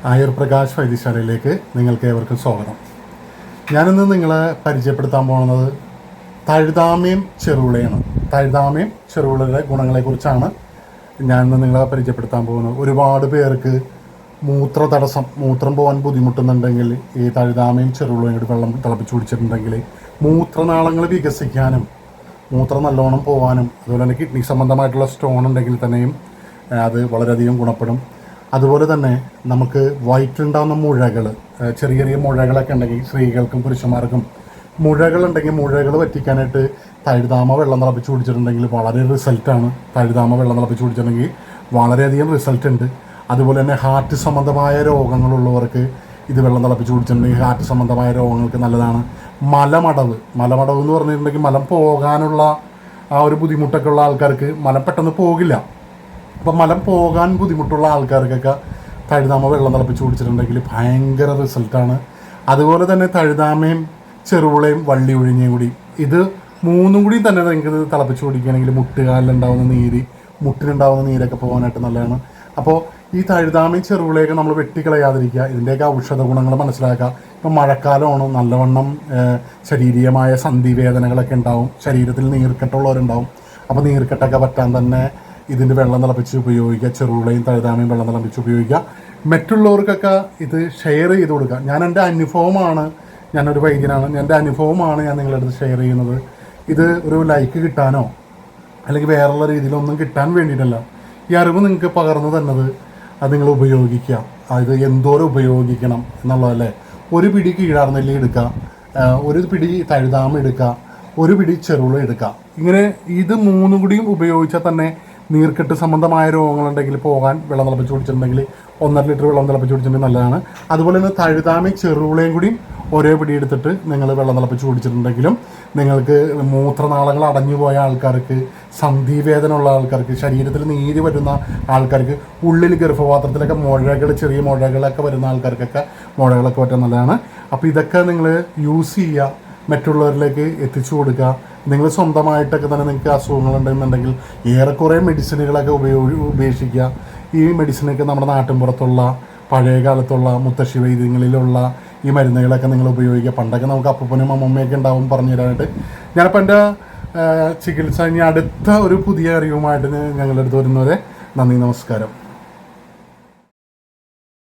ആയുർ പ്രകാശ് വൈദ്യശാലയിലേക്ക് നിങ്ങൾക്ക് ഏവർക്കും സ്വാഗതം. ഞാനിന്ന് നിങ്ങളെ പരിചയപ്പെടുത്താൻ പോകുന്നത് തഴുതാമയും ചെറുവിളയാണ്. തഴുതാമയും ചെറുവിളയുടെ ഗുണങ്ങളെക്കുറിച്ചാണ് ഞാനിന്ന് നിങ്ങളെ പരിചയപ്പെടുത്താൻ പോകുന്നത്. ഒരുപാട് പേർക്ക് മൂത്രം പോകാൻ ബുദ്ധിമുട്ടുന്നുണ്ടെങ്കിൽ ഈ തഴുതാമയും ചെറുവിളയും കൂടി വെള്ളം തിളപ്പിച്ച് കുടിച്ചിട്ടുണ്ടെങ്കിൽ മൂത്രനാളങ്ങൾ വികസിക്കാനും മൂത്രം നല്ലോണം പോകാനും അതുപോലെ തന്നെ കിഡ്നി സംബന്ധമായിട്ടുള്ള സ്റ്റോൺ ഉണ്ടെങ്കിൽ തന്നെയും അത് വളരെയധികം ഗുണപ്പെടും. അതുപോലെ തന്നെ നമുക്ക് വയറ്റിലുണ്ടാകുന്ന മുഴകൾ, ചെറിയ ചെറിയ മുഴകളൊക്കെ ഉണ്ടെങ്കിൽ സ്ത്രീകൾക്കും പുരുഷന്മാർക്കും മുഴകളുണ്ടെങ്കിൽ മുഴകൾ പറ്റിക്കാനായിട്ട് തഴുതാമ വെള്ളം തിളപ്പിച്ച് കുടിച്ചിട്ടുണ്ടെങ്കിൽ വളരെ റിസൾട്ടാണ്. തഴുതാമ വെള്ളം തിളപ്പിച്ച് കുടിച്ചിട്ടുണ്ടെങ്കിൽ വളരെയധികം റിസൾട്ട് ഉണ്ട്. അതുപോലെ തന്നെ ഹാർട്ട് സംബന്ധമായ രോഗങ്ങളുള്ളവർക്ക് ഇത് വെള്ളം തിളപ്പിച്ച് കുടിച്ചിട്ടുണ്ടെങ്കിൽ ഹാർട്ട് സംബന്ധമായ രോഗങ്ങൾക്ക് നല്ലതാണ്. മലമടവ് എന്ന് പറഞ്ഞിട്ടുണ്ടെങ്കിൽ മലം പോകാനുള്ള ആ ഒരു ബുദ്ധിമുട്ടൊക്കെ ഉള്ള ആൾക്കാർക്ക് മലം പെട്ടെന്ന് പോകില്ല. അപ്പം മലം പോകാൻ ബുദ്ധിമുട്ടുള്ള ആൾക്കാർക്കൊക്കെ തഴുതാമ വെള്ളം തിളപ്പിച്ച് കുടിച്ചിട്ടുണ്ടെങ്കിൽ ഭയങ്കര റിസൾട്ടാണ്. അതുപോലെ തന്നെ തഴുതാമയും ചെറുവിളയും വള്ളി ഒഴിഞ്ഞയും കൂടി ഇത് മൂന്നും കൂടി തന്നെ നിങ്ങൾക്ക് തിളപ്പിച്ച് കുടിക്കുകയാണെങ്കിൽ മുട്ടുകാലിലുണ്ടാവുന്ന മുട്ടിനുണ്ടാവുന്ന നീരൊക്കെ പോകാനായിട്ട് നല്ലതാണ്. അപ്പോൾ ഈ തഴുതാമയും ചെറുവിളയൊക്കെ നമ്മൾ വെട്ടിക്കളയാതിരിക്കുക, ഇതിൻ്റെയൊക്കെ ഔഷധ ഗുണങ്ങൾ മനസ്സിലാക്കുക. ഇപ്പം മഴക്കാലമാണ്, നല്ലവണ്ണം ശാരീരികമായ സന്ധിവേദനകളൊക്കെ ഉണ്ടാവും, ശരീരത്തിൽ നീർക്കെട്ടുള്ളവരുണ്ടാവും. അപ്പോൾ നീർക്കെട്ടൊക്കെ പറ്റാൻ തന്നെ ഇതിൻ്റെ വെള്ളം തിളപ്പിച്ച് ഉപയോഗിക്കുക, ചെറുവിളയും തഴുതാമയും വെള്ളം തിളപ്പിച്ച് ഉപയോഗിക്കുക. മറ്റുള്ളവർക്കൊക്കെ ഇത് ഷെയർ ചെയ്ത് കൊടുക്കുക. ഞാനൊരു വൈദ്യനാണ്, എൻ്റെ അനുഭവമാണ് ഞാൻ നിങ്ങളുടെ അടുത്ത് ഷെയർ ചെയ്യുന്നത്. ഇത് ഒരു ലൈക്ക് കിട്ടാനോ അല്ലെങ്കിൽ വേറെയുള്ള രീതിയിലൊന്നും കിട്ടാൻ വേണ്ടിയിട്ടല്ല. ഈ അറിവ് നിങ്ങൾക്ക് പകർന്നു തന്നത് അത് നിങ്ങൾ ഉപയോഗിക്കുക. അത് എന്തോരം ഉപയോഗിക്കണം എന്നുള്ളതല്ലേ. ഒരു പിടി കീഴാർനെല്ലി എടുക്കുക, ഒരു പിടി തഴുതാമ എടുക്കുക, ഒരു പിടി ചെറുവിള എടുക്കുക. ഇങ്ങനെ ഇത് മൂന്നും കൂടിയും ഉപയോഗിച്ചാൽ തന്നെ നീർക്കെട്ട് സംബന്ധമായ രോഗങ്ങളുണ്ടെങ്കിൽ പോകാൻ വെള്ളം തിളപ്പിച്ച് കുടിച്ചിട്ടുണ്ടെങ്കിൽ 1.5 ലിറ്റർ വെള്ളം തിളപ്പിച്ച് കുടിച്ചിട്ടുണ്ടെങ്കിൽ നല്ലതാണ്. അതുപോലെ തന്നെ തഴുതാമയും ചെറുവിളയും കൂടിയും ഒരേ പിടി എടുത്തിട്ട് നിങ്ങൾ വെള്ളം തിളപ്പിച്ച് കുടിച്ചിട്ടുണ്ടെങ്കിലും നിങ്ങൾക്ക് മൂത്രനാളങ്ങൾ അടഞ്ഞു പോയ ആൾക്കാർക്ക്, സന്ധിവേദന ഉള്ള ആൾക്കാർക്ക്, ശരീരത്തിൽ നീര് വരുന്ന ആൾക്കാർക്ക്, ഉള്ളിൽ ഗർഭപാത്രത്തിലൊക്കെ മുഴകൾ, ചെറിയ മുഴകളൊക്കെ വരുന്ന ആൾക്കാർക്കൊക്കെ മുഴകളൊക്കെ പറ്റാൻ നല്ലതാണ്. അപ്പോൾ ഇതൊക്കെ നിങ്ങൾ യൂസ് ചെയ്യുക, മറ്റുള്ളവരിലേക്ക് എത്തിച്ചു കൊടുക്കുക. നിങ്ങൾ സ്വന്തമായിട്ടൊക്കെ തന്നെ നിങ്ങൾക്ക് അസുഖങ്ങളുണ്ടെന്നുണ്ടെങ്കിൽ ഏറെക്കുറെ മെഡിസിനുകളൊക്കെ ഉപേക്ഷിക്കുക. ഈ മെഡിസിനൊക്കെ നമ്മുടെ നാട്ടിൻപുറത്തുള്ള പഴയ കാലത്തുള്ള മുത്തശ്ശി വൈദ്യങ്ങളിലുള്ള ഈ മരുന്നുകളൊക്കെ നിങ്ങൾ ഉപയോഗിക്കുക. പണ്ടൊക്കെ നമുക്ക് അപ്പൂപ്പനും അമ്മമ്മയൊക്കെ ഉണ്ടാവും പറഞ്ഞു തരാനായിട്ട്. ഞാനിപ്പോൾ എൻ്റെ ചികിത്സ ഇനി അടുത്ത ഒരു പുതിയ അറിവുമായിട്ട് ഞങ്ങളുടെ അടുത്ത് വരുന്നവരെ നന്ദി, നമസ്കാരം.